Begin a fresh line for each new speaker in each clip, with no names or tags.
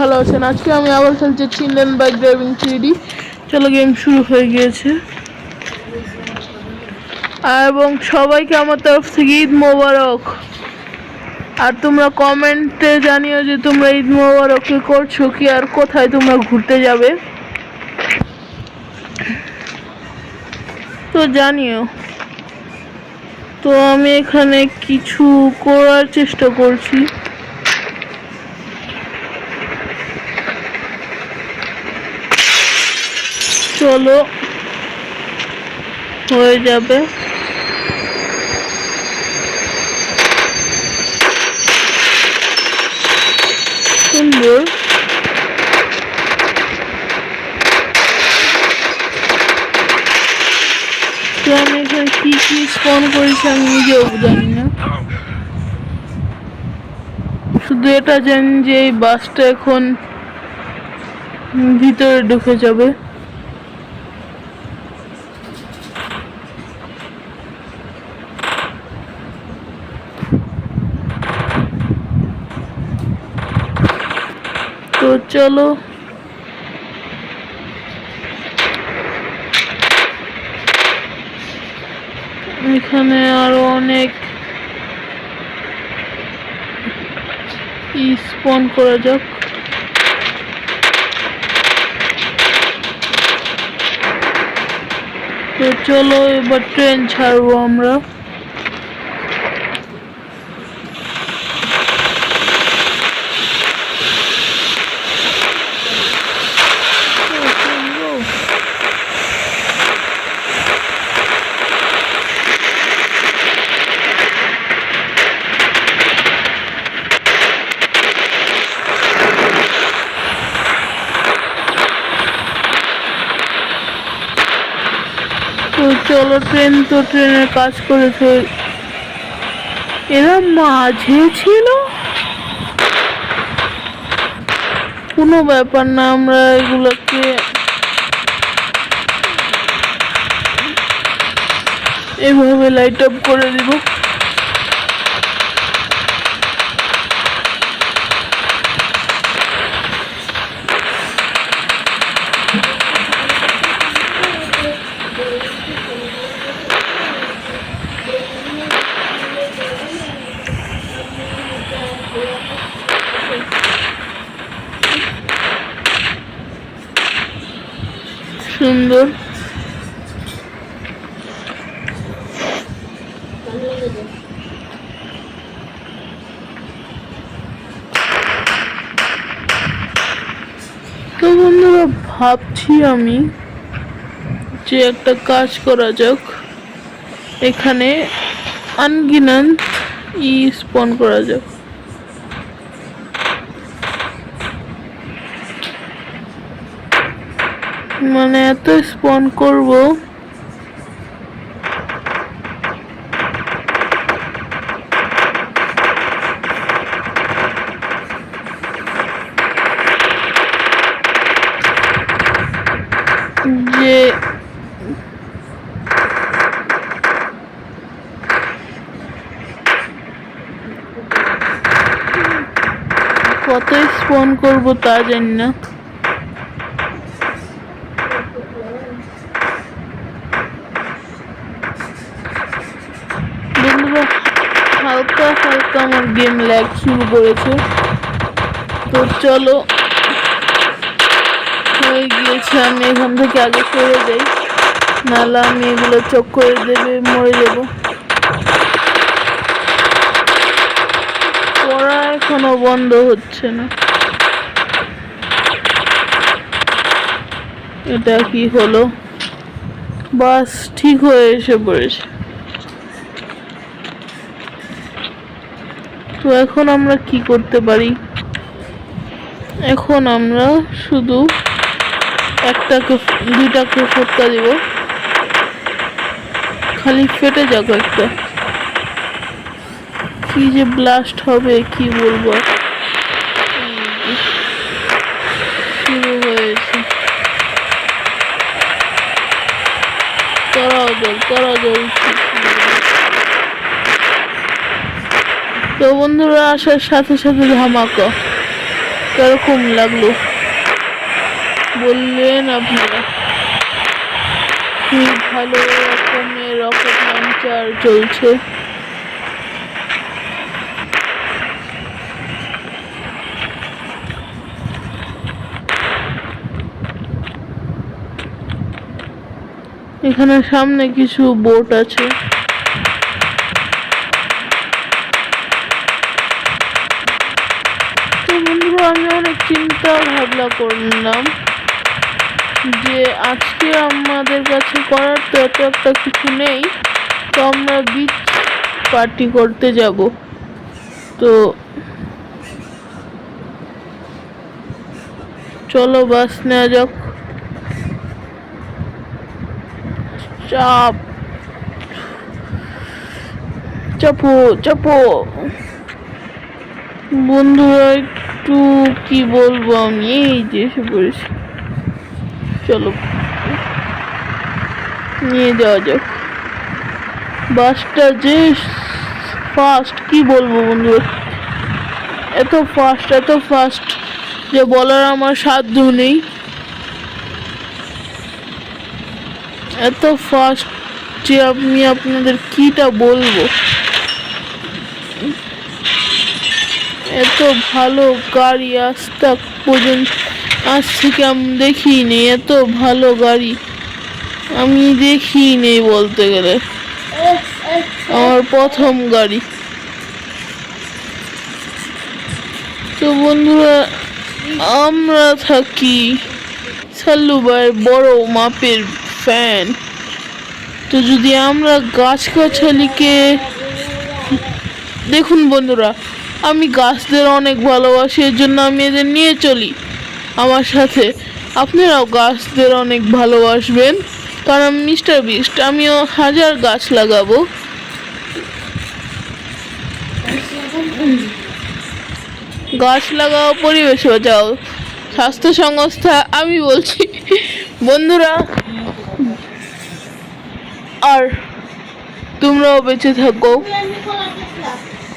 ভালো আছেন। আজকে আমি আবার খেলছি চিলড্রেন বাইক ড্রাইভিং 3D। চলো, গেম শুরু হয়ে গিয়েছে। এবং সবাইকে আমার তরফ থেকে ঈদ মোবারক। আর তোমরা কমেন্টে জানিও যে তোমরা ঈদ মোবারকে করছো কি, আর কোথায় তোমরা ঘুরতে যাবে তো জানিও। তো আমি এখানে কিছু করার চেষ্টা করছি। চলো, হয়ে যাবে। সুন্দর। তো আমি এখানে কি কি স্পন করেছি আমি নিজেও জানি না, শুধু এটা জানি যে এই বাসটা এখন ভিতরে ঢুকে যাবে। তো চলো, এখানে আরো অনেক স্পন করা যাক। তো চলো, এবার ট্রেন ছাড়বো আমরা। তো চলো, ট্রেনের কাজ করেছে। এরা মাঝে ছিল, কোনো ব্যাপার না, আমরা এগুলোকে এভাবে লাইট আপ করে দিব। সুন্দর। তো বন্ধুরা, ভাবছি আমি যে একটা কাজ করা যাক, এখানে আনগিনান স্পন করা যাক। মানে এত স্পন করব যে কত স্পন করব তা জানি না। বন্ধুরা, হালকা হালকা আমার গেম ল্যাগ শুরু করেছে। তো চলো, হয়ে গিয়েছে। আমি এখান থেকে আগে সরে যাই, নাহলে আমি এগুলো চোখ করে দেবে মরে যাব। পড়া এখনো বন্ধ হচ্ছে না। এটা কি হলো? বাস ঠিক হয়ে এসে পড়েছে। তো এখন আমরা কি করতে পারি? এখন আমরা শুধু দুইটাকে ফটকা দিব, খালি ফেটে যাক একটা। কি যে ব্লাস্ট হবে কি বলবো। শুরু হয়েছে। করা জল। তো বন্ধুরা, আসার সাথে সাথে ধামাকা। কিরকম লাগলো বললেন আপনারা? কি ভালো রকমের রকেট লঞ্চার চলছে। এখানে সামনে কিছু বোট আছে। তো বন্ধুরা, আমি অনেক চিন্তা ভাবনা করলাম যে আজকে আমাদের কাছে করার তো এত একটা কিছু নেই, তো আমরা বিচ পার্টি করতে যাব। তো চলো বাস নেওয়া যাক। চাপ চাপো চাপো বন্ধুরা, একটু কি বলবো, আমি এই যে এসে পড়েছি। চলো নিয়ে যাওয়া যাক। বাসটা যে ফাস্ট, কি বলবো বন্ধুরা, এত ফাস্ট যে বলার আমার সাধ্য নেই। এত ফাস্ট যে আমি আপনাদের কিটা বলবো। এত ভালো গাড়ি আজ থেকে আমি দেখিনি। এত ভালো গাড়ি আমি দেখিনি বলতে গেলে, আমার প্রথম গাড়ি। তো বন্ধুরা, আমরা থাকি সাল্লু ভাইয়ের বড় মাপের ফ্যান। তো যদি আমরা গাছগাছালিকে দেখুন বন্ধুরা, আমি গাছদের অনেক ভালোবাসি, এর জন্য আমি এদের নিয়ে চলি আমার সাথে। আপনারাও গাছদের অনেক ভালোবাসবেন, কারণ আমি মিস্টার বিস্ট, আমিও 1000 গাছ লাগাবো। গাছ লাগাও, পরিবেশ বাঁচাও, স্বাস্থ্য সংস্থা আমি বলছি বন্ধুরা। আর তোমরাও বেঁচে থাকো,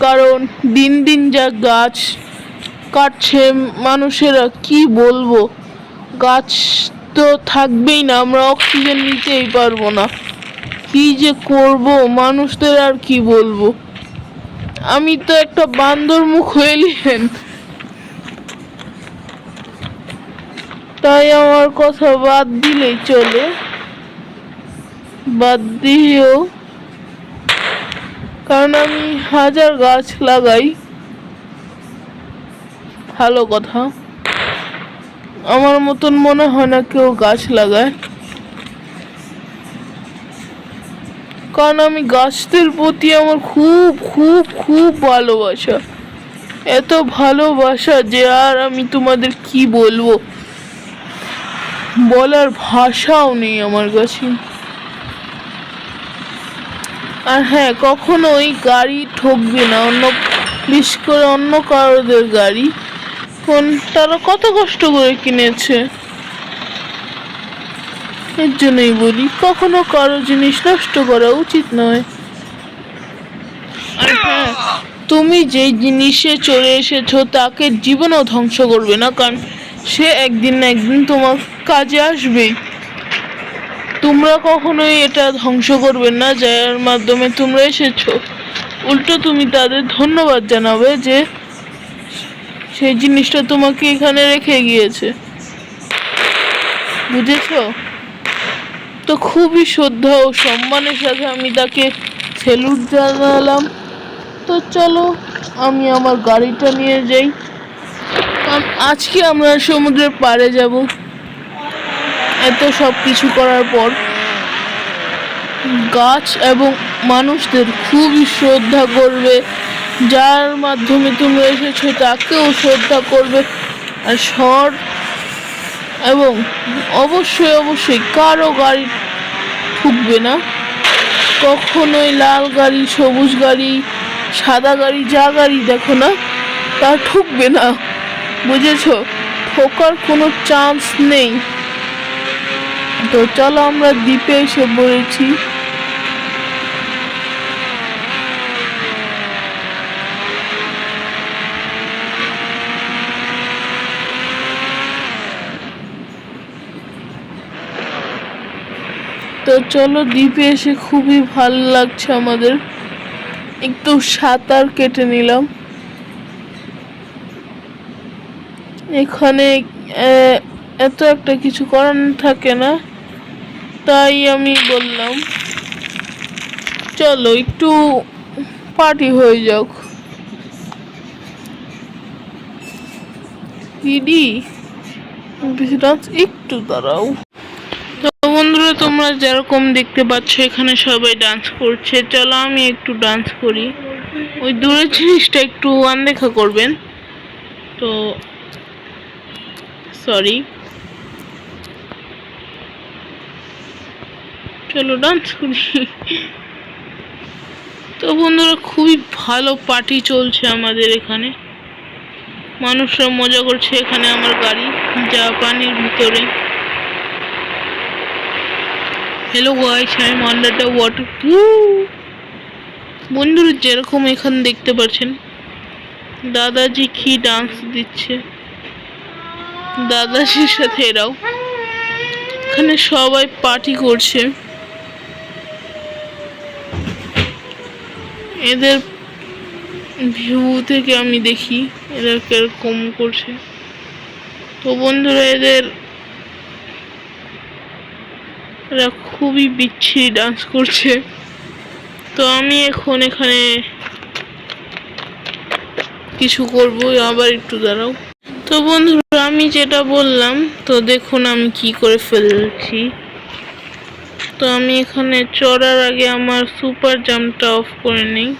কারণ দিন দিন যা গাছ কাটছে মানুষেরা, কি বলবো, গাছ তো থাকবেই না, আমরা অক্সিজেন নিতেই পারবো না। কি যে করব মানুষদের, আর কি বলবো। আমি তো একটা বান্দর মুখ হয়ে এলিয়েন, তাই আমার কথা বাদ দিলেই চলে। বাদ দিও, কারণ আমি 1000 গাছ লাগাই, ভালো কথা। আমার মতন মনে হয় না কেউ গাছ লাগায়, কারণ আমি গাছদের প্রতি আমার খুব খুব খুব ভালোবাসা। এত ভালোবাসা যে আর আমি তোমাদের কি বলবো, বলার ভাষাও নেই আমার কাছে। আর হ্যাঁ, কখনোই গাড়ি ঠকবে না, বিশেষ করে অন্য কারোদের গাড়ি। তারা কত কষ্ট করে কিনেছে, এর জন্যই বলি কখনো কারো জিনিস নষ্ট করা উচিত নয়। আর হ্যাঁ, তুমি যেই জিনিসে চলে এসেছো তাকে জীবনেও ধ্বংস করবে না, কারণ সে একদিন না একদিন তোমার কাজে আসবেই। তোমরা কখনোই এটা ধ্বংস করবে না যার মাধ্যমে তোমরা এসেছো। উল্টো তুমি তাদের ধন্যবাদ জানাবে যে সেই জিনিসটা তোমাকে এখানে রেখে গিয়েছে, বুঝেছো? তো খুবই শ্রদ্ধা ও সম্মানের সাথে আমি তাকে স্যালুট জানালাম। তো চলো আমি আমার গাড়িটা নিয়ে যাই। আজকে আমরা সমুদ্রের পাড়ে যাব। এত সব কিছু করার পর গাছ এবং মানুষদের খুবই শ্রদ্ধা করবে, যার মাধ্যমে তোমরা এসেছো তাকেও শ্রদ্ধা করবে। আর এবং অবশ্যই কারো গাড়ি ঠুকবে না, কখনোই লাল গাড়ি, সবুজ গাড়ি, সাদা গাড়ি, যা গাড়ি দেখো না তা ঠুকবে না, বুঝেছো? ঠোকার কোনো চান্স নেই। তো চলো আমরা দ্বীপে এসে পড়েছি। তো চলো, দ্বীপে এসে খুবই ভালো লাগছে আমাদের। একটু সাঁতার কেটে নিলাম। এখানে এত একটা কিছু করার থাকে না, তাই আমি বললাম চলো একটু পার্টি হয়ে যাক। দিদি একটু দাঁড়াও। তো বন্ধুরা, তোমরা যেরকম দেখতে পাচ্ছ এখানে সবাই ডান্স করছে, চলো আমি একটু ডান্স করি। ওই দূরের জিনিসটা একটু আনদেখা করবেন তো, সরি। চলো ডান্স করি। তো বন্ধুরা, খুবই ভালো পার্টি চলছে আমাদের এখানে। মানুষরা মজা করছে। এখানে আমার গাড়ি যা পানির ভিতরে। Hello guys, I am under the water. বন্ধুরা, যেরকম এখানে দেখতে পাচ্ছেন দাদাজি কি ডান্স দিচ্ছে, দাদাজির সাথে এরাও। এখানে সবাই পার্টি করছে। এদের ভিউ থেকে আমি দেখি এরা কিরকম করছে। তো বন্ধুরা, এরা খুবই বিচ্ছিরি ডান্স করছে। তো আমি এখন এখানে কিছু করবো, আবার একটু দাঁড়াও। তো বন্ধুরা, আমি যেটা বললাম, তো দেখুন আমি কি করে ফেলছি। তো আমি এখানে চড়ার আগে আমার সুপার জাম্পটা অফ করে নিই।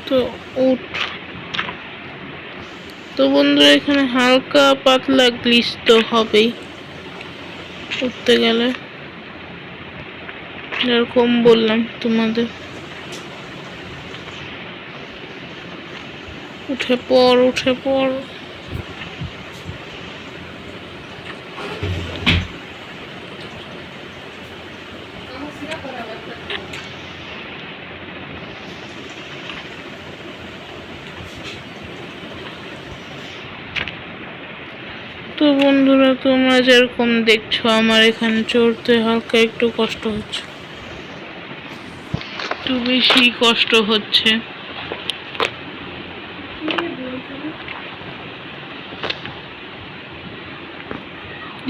তো তো বন্ধুরা, এখানে হালকা পাতলা গ্লিচ তো হবেই উঠতে গেলে, যেরকম বললাম তোমাদের। উঠে পড়। তো বন্ধুরা, তোমরা যেরকম দেখছো আমার এখানে চড়তে হালকা একটু কষ্ট হচ্ছে, একটু বেশি কষ্ট হচ্ছে।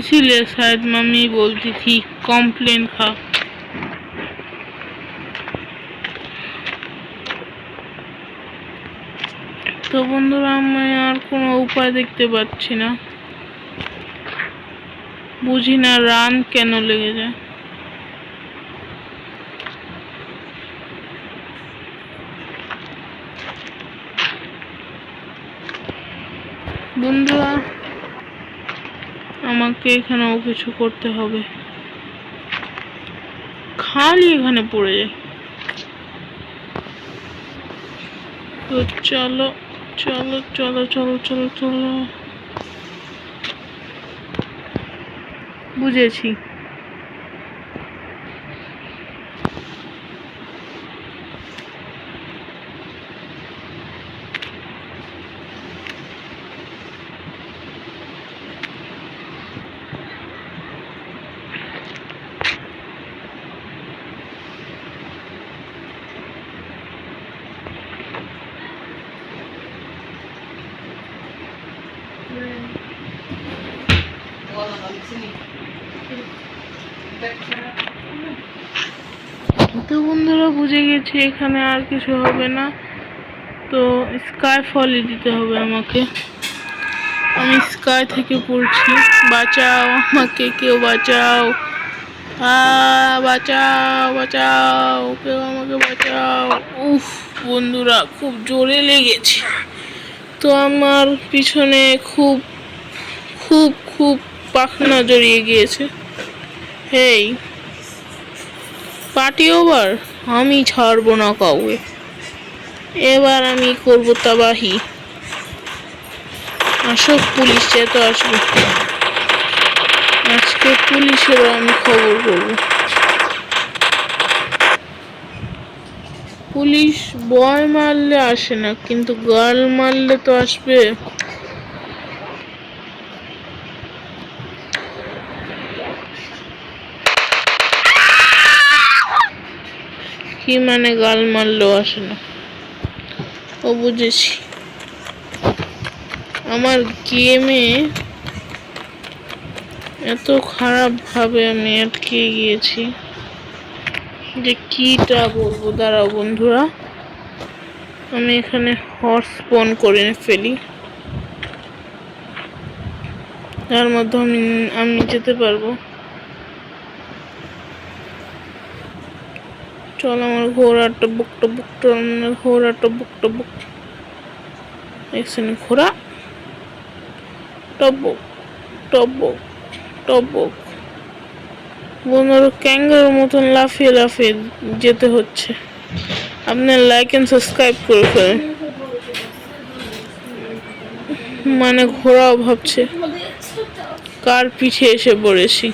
इसीलिए शायद मम्मी बोलती थी कॉम्प्लेन खा। তো বন্ধুরা, আমি আর কোনো উপায় দেখতে পাচ্ছি না, বুঝি না রান কেন লেগে যায়। বন্ধুরা, আমাকে এখানেও কিছু করতে হবে, খালি এখানে পড়ে যায়। তো চলো, বুঝেছি। তো বন্ধুরা, বুঝে গেছি এখানে আর কিছু হবে না। তো স্কাই ফলই দিতে হবে আমাকে। আমি স্কাই থেকে পড়ছি। বাঁচাও আমাকে, কেউ বাঁচাও, বাঁচাও, কেউ আমাকে বাঁচাও। উফ বন্ধুরা, খুব জোরে লেগেছে। তো আমার পিছনে খুব খুব খুব পাখনা জড়িয়ে গিয়েছে। হেই, পার্টি ওভার, আমি ছাড়বো না কাউকে। এবার আমি করবো তাবাহি। আসো, পুলিশ তো আসবে আজকে, পুলিশেরও আমি খবর করবো। পুলিশ বয় মারলে আসে না, কিন্তু গার্ল মারলে তো আসবে। কি মানে গাল মারলেও আসে না? ও বুঝেছি, আমার গেমে এত খারাপ ভাবে আমি আটকে গিয়েছি যে কিটা বলবো। দাঁড়াও বন্ধুরা, আমি এখানে হর্স স্পন করে ফেলি, তার মাধ্যমে আমি যেতে পারবো। চল, আমার ঘোড়া টবুক টবুক, ঘোড়া টবুক টবুক, দেখছেন ঘোড়া টবুক টবুক টবুক। বন্ধুরা, ক্যাঙ্গারুর মতন লাফিয়ে লাফিয়ে যেতে হচ্ছে। আপনার লাইক এন্ড সাবস্ক্রাইব করে ফেলেন। মানে ঘোড়াও ভাবছে কার পিঠে এসে পড়েছি।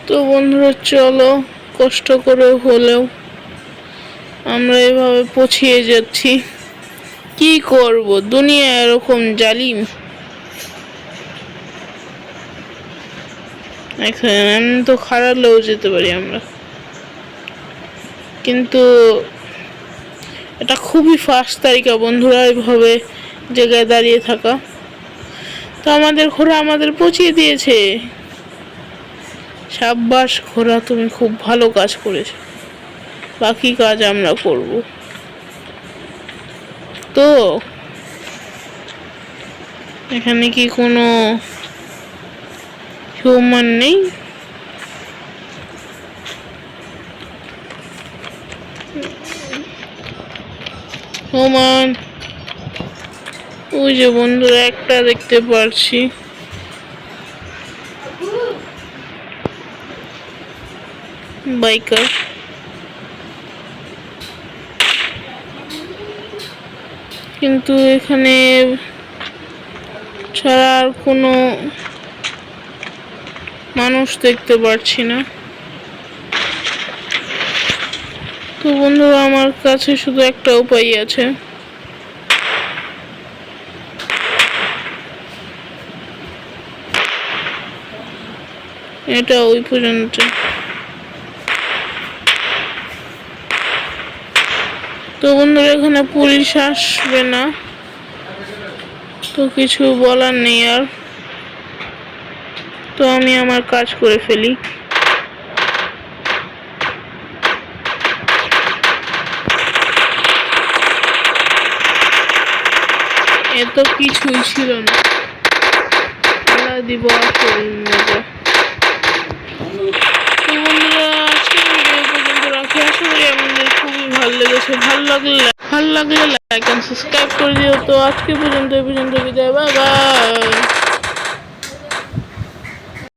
তো বন্ধুরা চলো, কষ্ট করে হলেও আমরা এভাবে পৌঁছিয়ে যাচ্ছি। কি করব, দুনিয়া এরকম জালিম। এখানে তো খারাপলেও যেতে পারি আমরা, কিন্তু এটা খুবই ফাস্ট তালিকা বন্ধুরা, এইভাবে জায়গায় দাঁড়িয়ে থাকা। তো আমাদের ঘোড়া আমাদের পৌঁছিয়ে দিয়েছে। সাব্বাস ঘোড়া, তুমি খুব ভালো কাজ করেছো, বাকি কাজ আমরা করব। তো এখানে কি কোনো হিউম্যান নেই? হিউম্যান, ওই যে বন্ধুরা একটা দেখতে পারছি। বাইকার, কিন্তু এখানে ছাড়া আর কোনো মানুষ দেখতে পাচ্ছি না। তো বন্ধুরা, আমার কাছে শুধু একটা উপায় আছে। এটা ওই পর্যন্ত। তো বন্ধুরা, এখানে পুলিশ আসবে না, তো কিছু বলার নেই আর। তো আমি আমার কাজ করে ফেলি। এত কিছুই ছিল না, দিব আসল মজা। তো বন্ধুরা, আজকে ভিডিও পর্যন্ত রাখি। আশা করি আপনাদের খুবই ভালো লেগেছে। ভালো লাগলে লাইক এন্ড সাবস্ক্রাইব করে দিও। তো আজকে পর্যন্ত বিদায়, বাই বাই।